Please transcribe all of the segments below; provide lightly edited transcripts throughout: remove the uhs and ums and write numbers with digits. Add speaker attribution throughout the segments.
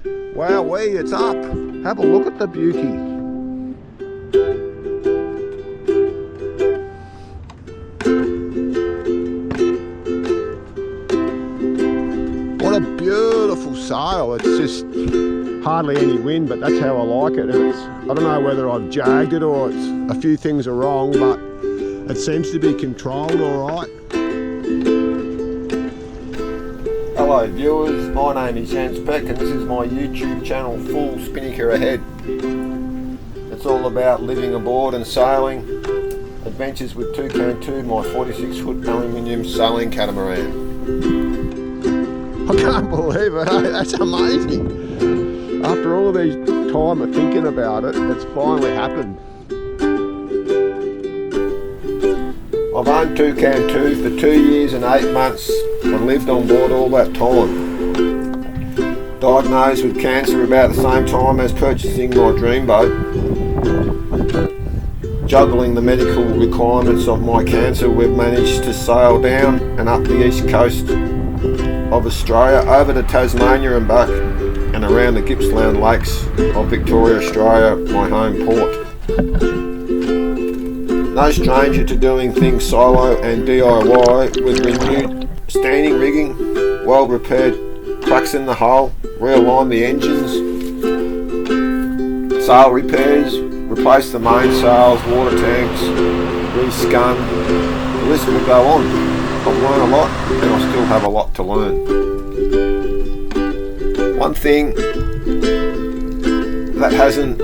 Speaker 1: Wowee, it's up. Have a look at the beauty. What a beautiful sail. It's just hardly any wind, but that's how I like it. And I don't know whether I've jagged it or it's a few things are wrong, but it seems to be controlled all right.
Speaker 2: Hello viewers, my name is Jens Peck and this is my YouTube channel Full Spinnaker Ahead. It's all about living aboard and sailing, adventures with Toucan 2, my 46 foot aluminium sailing catamaran.
Speaker 1: I can't believe it, eh? That's amazing. After all of these time of thinking about it, it's finally happened.
Speaker 2: I've owned Toucan 2 for 2 years and 8 months and lived on board all that time. Diagnosed with cancer about the same time as purchasing my dream boat. Juggling the medical requirements of my cancer, we've managed to sail down and up the east coast of Australia, over to Tasmania and back, and around the Gippsland Lakes of Victoria, Australia, my home port. No stranger to doing things solo and DIY with renewed standing rigging, well repaired cracks in the hull, realign the engines, sail repairs, replace the mainsails, water tanks, rescun, the list will go on. I've learned a lot and I still have a lot to learn. One thing that hasn't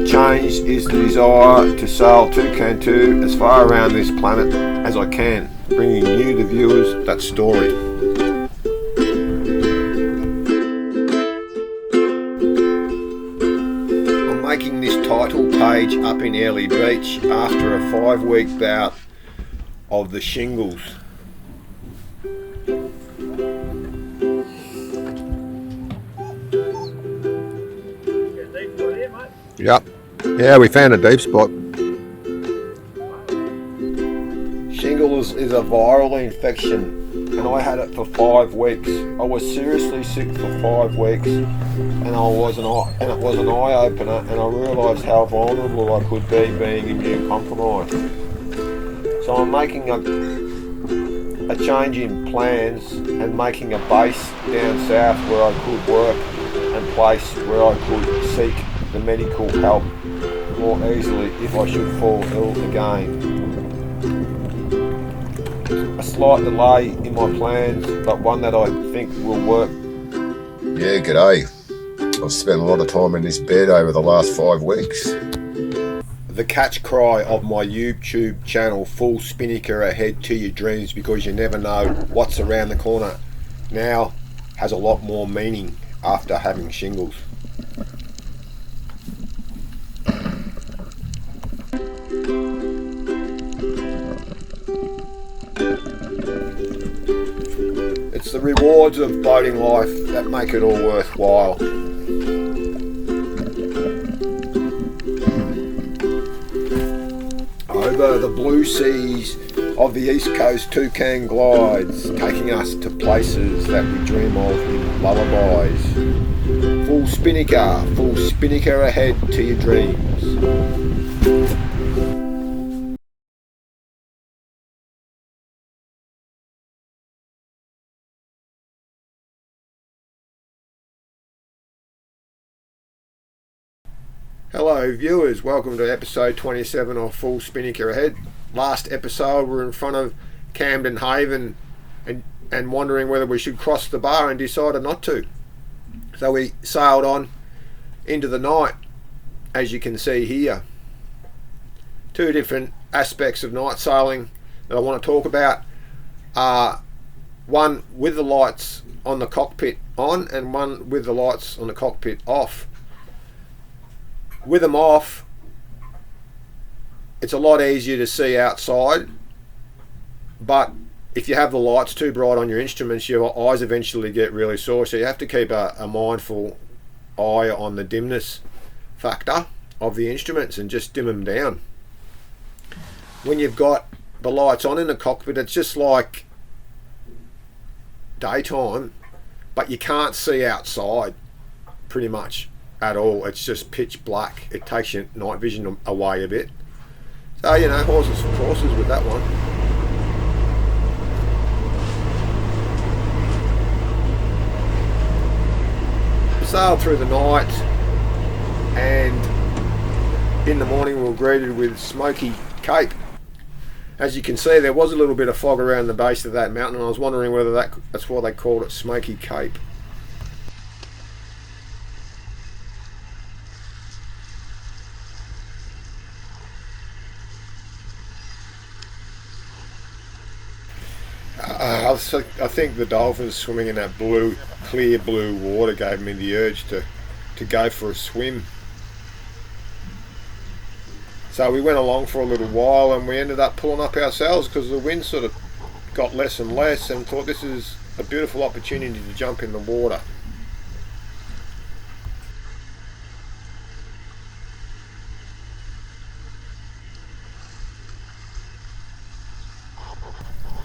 Speaker 2: changed is the desire to sail Toucan 2 as far around this planet as I can, bringing you, the viewers, that story. I'm making this title page up in Airlie Beach after a 5-week bout of the shingles.
Speaker 1: Yep. Yeah, we found a deep spot.
Speaker 2: Shingles is a viral infection and I had it for 5 weeks. I was seriously sick for 5 weeks and it was an eye opener, and I realised how vulnerable I could be being immune compromised. So I'm making a change in plans and making a base down south where I could work and place where I could seek the medical help more easily if I should fall ill again. A slight delay in my plans, but one that I think will work.
Speaker 3: Yeah, g'day. I've spent a lot of time in this bed over the last 5 weeks.
Speaker 2: The catch cry of my YouTube channel, Full Spinnaker Ahead to Your Dreams, because you never know what's around the corner, now has a lot more meaning after having shingles. It's the rewards of boating life that make it all worthwhile. Over the blue seas of the East Coast, Toucan glides, taking us to places that we dream of in lullabies. Full Spinnaker ahead to your dreams. Hello viewers, welcome to episode 27 of Full Spinnaker Ahead. Last episode we were in front of Camden Haven and wondering whether we should cross the bar, and decided not to. So we sailed on into the night, as you can see here. Two different aspects of night sailing that I want to talk about are one with the lights on the cockpit on and one with the lights on the cockpit off. With them off, it's a lot easier to see outside, but if you have the lights too bright on your instruments, your eyes eventually get really sore, so you have to keep a mindful eye on the dimness factor of the instruments and just dim them down. When you've got the lights on in the cockpit, it's just like daytime, but you can't see outside. pretty much at all. It's just pitch black. It takes your night vision away a bit. So, you know, horses for courses with that one. We sailed through the night, and in the morning we were greeted with smoky Cape. As you can see, there was a little bit of fog around the base of that mountain, and I was wondering whether that's why they called it Smoky Cape. I think the dolphins swimming in that blue, clear blue water gave me the urge to go for a swim. So we went along for a little while, and we ended up pulling up ourselves because the wind sort of got less and less, and thought this is a beautiful opportunity to jump in the water.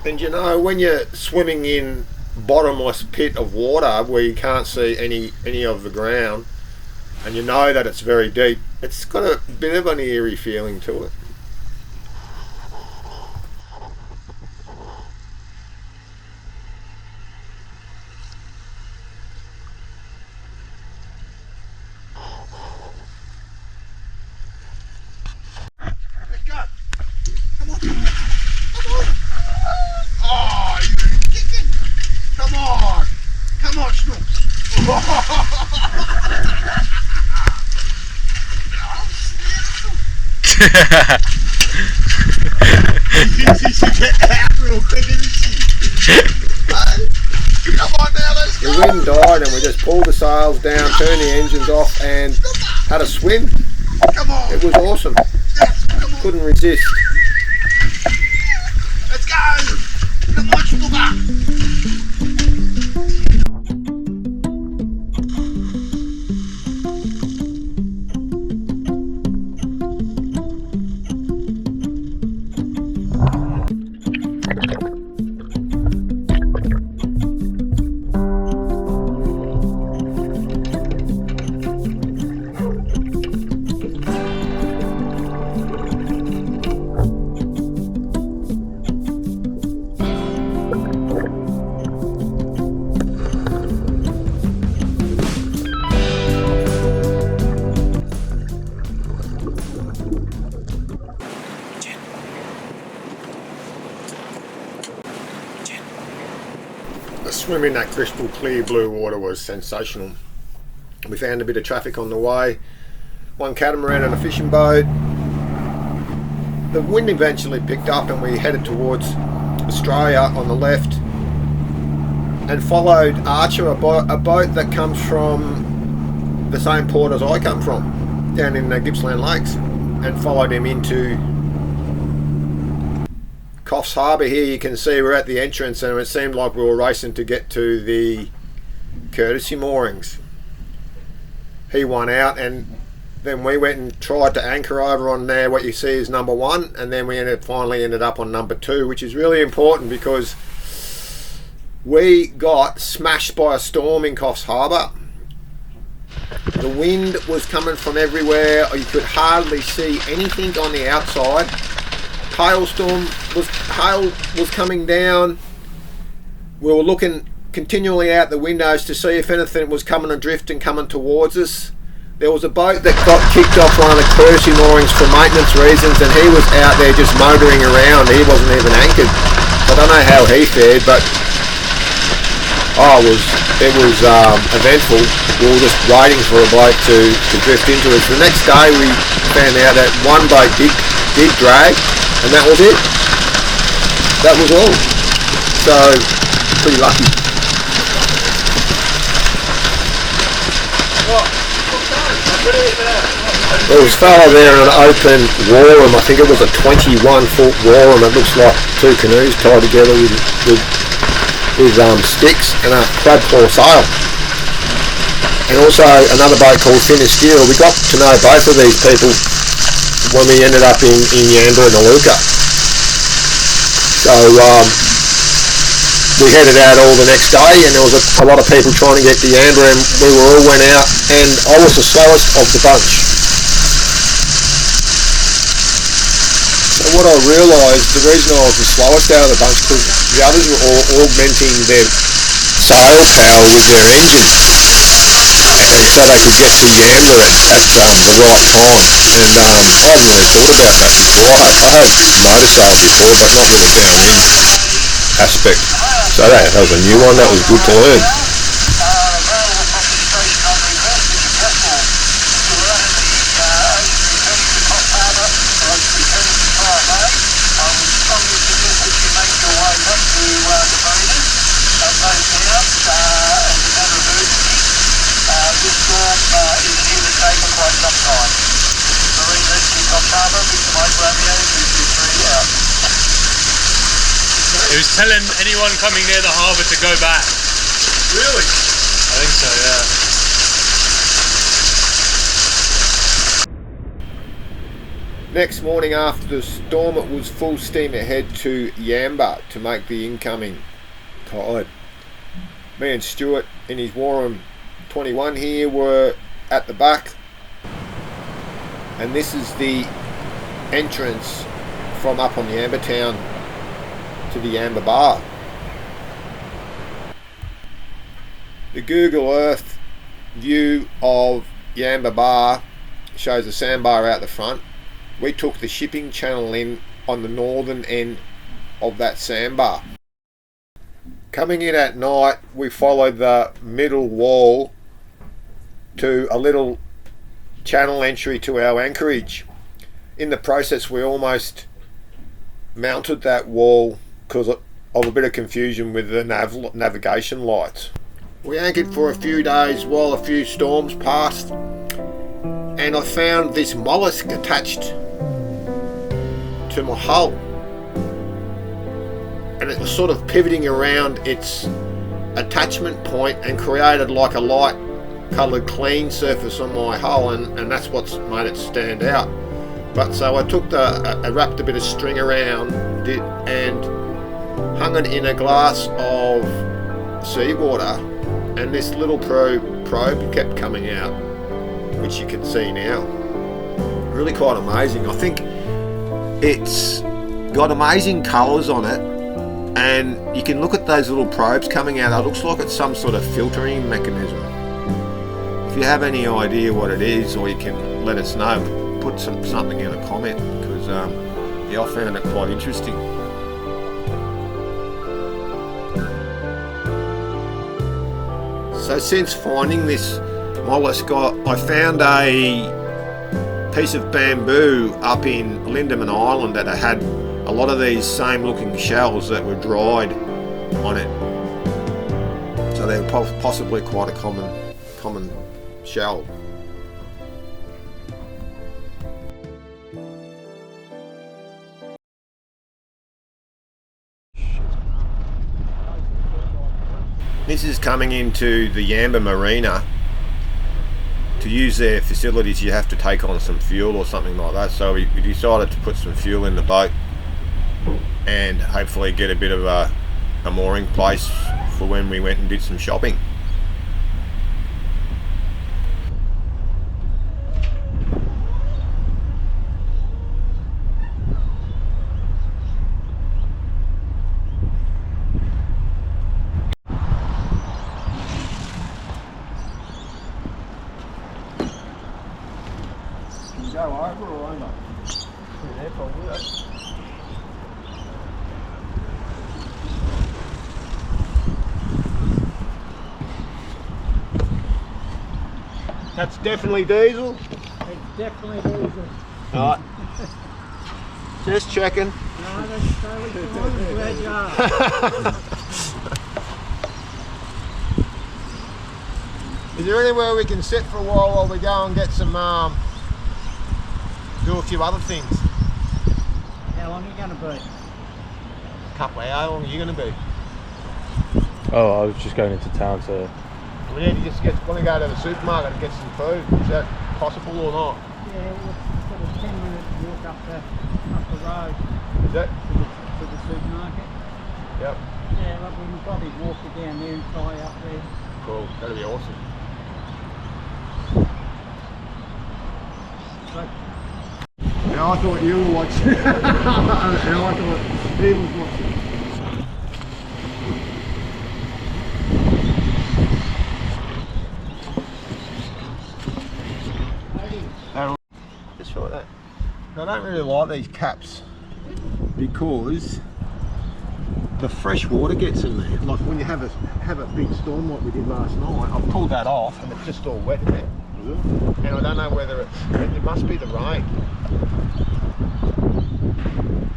Speaker 2: And you know, when you're swimming in bottomless pit of water where you can't see any of the ground, and you know that it's very deep, it's got a bit of an eerie feeling to it.
Speaker 4: Let's go. Come on. Come on. Oh, you're kicking. Come on. Come on, Snooks. She get out real quick, isn't she? Come on now, let's go.
Speaker 2: The wind died, and we just pulled the sails down, turned the engines off, and had a swim.
Speaker 4: Come on.
Speaker 2: It was awesome.
Speaker 4: Yes, come on.
Speaker 2: Couldn't resist.
Speaker 4: Let's go. Come on, Snooker.
Speaker 2: The swim in that crystal clear blue water was sensational. We found a bit of traffic on the way, one catamaran and a fishing boat. The wind eventually picked up, and we headed towards Australia on the left, and followed Archer, a boat that comes from the same port as I come from, down in the Gippsland Lakes, and followed him into Coffs Harbour. Here you can see we're at the entrance, and it seemed like we were racing to get to the courtesy moorings. He won out, and then we went and tried to anchor over on there. What you see is number 1, and then we finally ended up on number 2, which is really important because we got smashed by a storm in Coffs Harbour. The wind was coming from everywhere. You could hardly see anything on the outside. Hail was coming down. We were looking continually out the windows to see if anything was coming adrift and coming towards us. There was a boat that got kicked off one of the courtesy moorings for maintenance reasons, and he was out there just motoring around. He wasn't even anchored. I don't know how he fared, but it was eventful. We were just waiting for a boat to drift into us. The next day we found out that one boat did drag, and that was it. That was all. So, pretty lucky. There was a fellow there in an open warren. I think it was a 21-foot warren. It looks like 2 canoes tied together with sticks and a crab claw sail. And also another boat called Thinner Steel. We got to know both of these people when we ended up in Yamba and Aluka. So we headed out all the next day, and there was a lot of people trying to get to Yamba, and we all went out, and I was the slowest of the bunch. So what I realised, the reason I was the slowest out of the bunch, because the others were all augmenting their sail power with their engine, and so they could get to Yamba at the right time. And I hadn't really thought about that before. I had motor sails before, but not with a downwind aspect. So that was a new one. That was good to learn.
Speaker 5: This storm is here to stay for quite some time. Marine Rescue Coffs Harbour, Victor Mike Romeo, 223 out.
Speaker 6: He was telling anyone coming near the harbour to go back.
Speaker 2: Really?
Speaker 6: I think so, yeah.
Speaker 2: Next morning after the storm, it was full steam ahead to Yamba to make the incoming tide. Me and Stuart in his Warren 21 here were at the back, and this is the entrance from up on Yamba town to the Yamba bar. The Google Earth view of Yamba bar shows a sandbar out the front. We took the shipping channel in on the northern end of that sandbar. Coming in at night, we followed the middle wall to a little channel entry to our anchorage. In the process, we almost mounted that wall because of a bit of confusion with the navigation lights. We anchored for a few days while a few storms passed, and I found this mollusc attached to my hull, and it was sort of pivoting around its attachment point and created like a light coloured clean surface on my hull, and that's what's made it stand out. But so I took I wrapped a bit of string around it and hung it in a glass of seawater, and this little probe kept coming out, which you can see now. Really quite amazing. I think it's got amazing colours on it, and you can look at those little probes coming out. It looks like it's some sort of filtering mechanism. If you have any idea what it is, or you can let us know, put something in a comment, because yeah, I found it quite interesting. So since finding this mollusc, I found a piece of bamboo up in Lindeman Island that had a lot of these same looking shells that were dried on it. So they're possibly quite a common shell. This is coming into the Yamba Marina. To use their facilities, you have to take on some fuel or something like that. So we decided to put some fuel in the boat and hopefully get a bit of a mooring place for when we went and did some shopping.
Speaker 1: Go over or under?
Speaker 2: Yeah, probably. That's definitely diesel.
Speaker 7: It's definitely diesel.
Speaker 2: Alright. Just checking.
Speaker 7: No, that's totally fine. Glad you are.
Speaker 1: Is there anywhere we can sit for a while we go and get some, do a few other things?
Speaker 7: How long are you going to be?
Speaker 1: Couple of hours. How long are you going to be?
Speaker 6: Oh, I was just going into town to...
Speaker 1: We need to just want to go to the supermarket and get some food. Is that possible or not?
Speaker 7: Yeah, it's sort of 10 minutes walk up the road
Speaker 1: Is that?
Speaker 7: to the supermarket.
Speaker 2: Yep.
Speaker 7: Yeah, well, we can probably walk it down there and tie up there.
Speaker 2: Cool. That'd be awesome.
Speaker 7: But
Speaker 1: Yeah, I thought you were watching. And I thought he was watching. Just for that. I don't really like these caps because the fresh water gets in there. Like when you have a big storm like we did last night, I pulled that off and it's just all wet in there. And I don't know whether it must be the rain.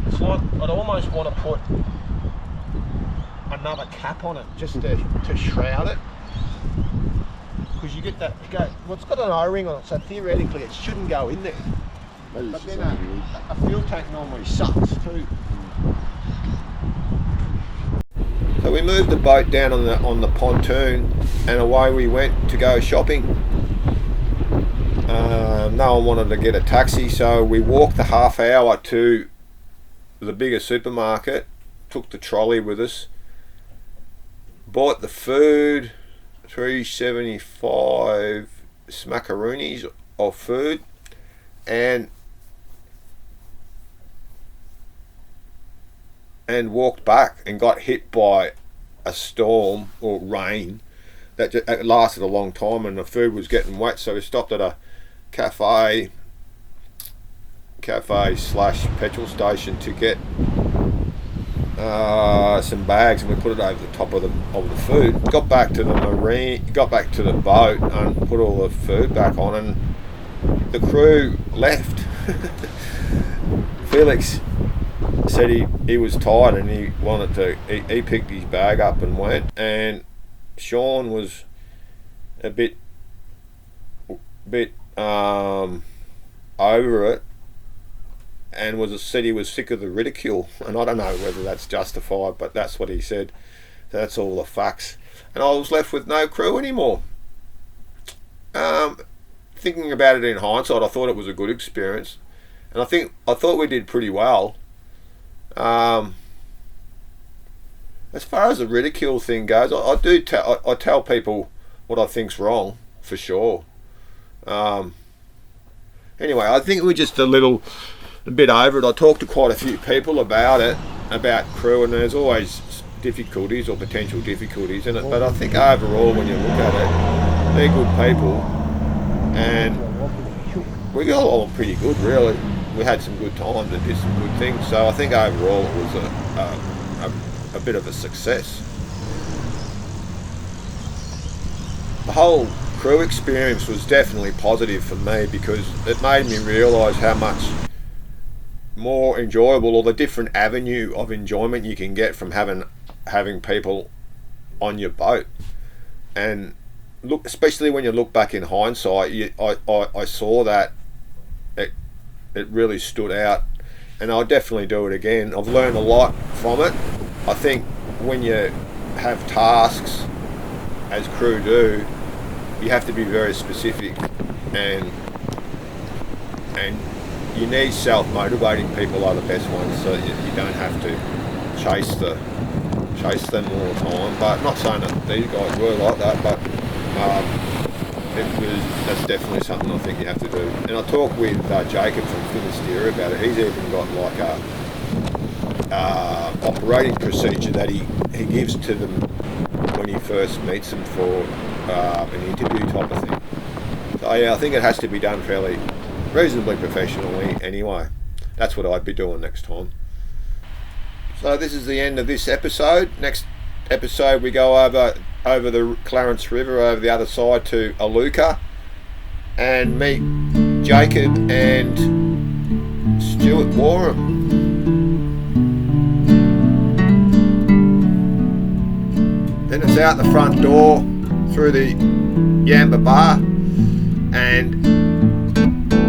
Speaker 1: It's like I'd almost want to put another cap on it just to shroud it. Because you get that, well, it's got an O-ring on it, so theoretically it shouldn't go in there. But then a fuel tank normally sucks too.
Speaker 2: So we moved the boat down on the pontoon, and away we went to go shopping. No one wanted to get a taxi, so we walked the half hour to the bigger supermarket, took the trolley with us, bought the food, $3.75 smackaroonies of food, and walked back and got hit by a storm or rain that lasted a long time, and the food was getting wet, so we stopped at a cafe slash petrol station to get some bags, and we put it over the top of the food. Got back to the boat and put all the food back on, and the crew left. Felix said he was tired and he wanted to. He picked his bag up and went, and Sean was a bit over it, and said he was sick of the ridicule, and I don't know whether that's justified, but that's what he said. So that's all the facts, and I was left with no crew anymore. Thinking about it in hindsight, I thought it was a good experience, and I thought we did pretty well. As far as the ridicule thing goes, I tell people what I think's wrong for sure. Anyway, I think we're just a bit over it. I talked to quite a few people about crew, and there's always difficulties or potential difficulties in it. But I think overall, when you look at it, they're good people, and we got along pretty good, really. We had some good times and did some good things. So I think overall it was a bit of a success. The whole crew experience was definitely positive for me because it made me realise how much more enjoyable, or the different avenue of enjoyment you can get from having people on your boat. And look, especially when you look back in hindsight, I saw that it really stood out, and I'll definitely do it again. I've learned a lot from it. I think when you have tasks, as crew do, you have to be very specific, and you need self-motivating people are the best ones, so you don't have to chase them all the time. But not saying that these guys were like that, but that's definitely something I think you have to do. And I talked with Jacob from Finisterre about it. He's even got like a operating procedure that he gives to them when he first meets them for an interview type of thing. So yeah, I think it has to be done reasonably professionally anyway. That's what I'd be doing next time. So this is the end of this episode. Next episode we go over the Clarence River over the other side to Aluka and meet Jacob and Stuart Warham. Then it's out the front door through the Yamba bar and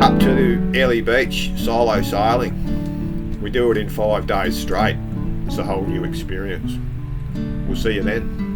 Speaker 2: up to Ellie Beach solo sailing. We do it in 5 days straight. It's a whole new experience. We'll see you then.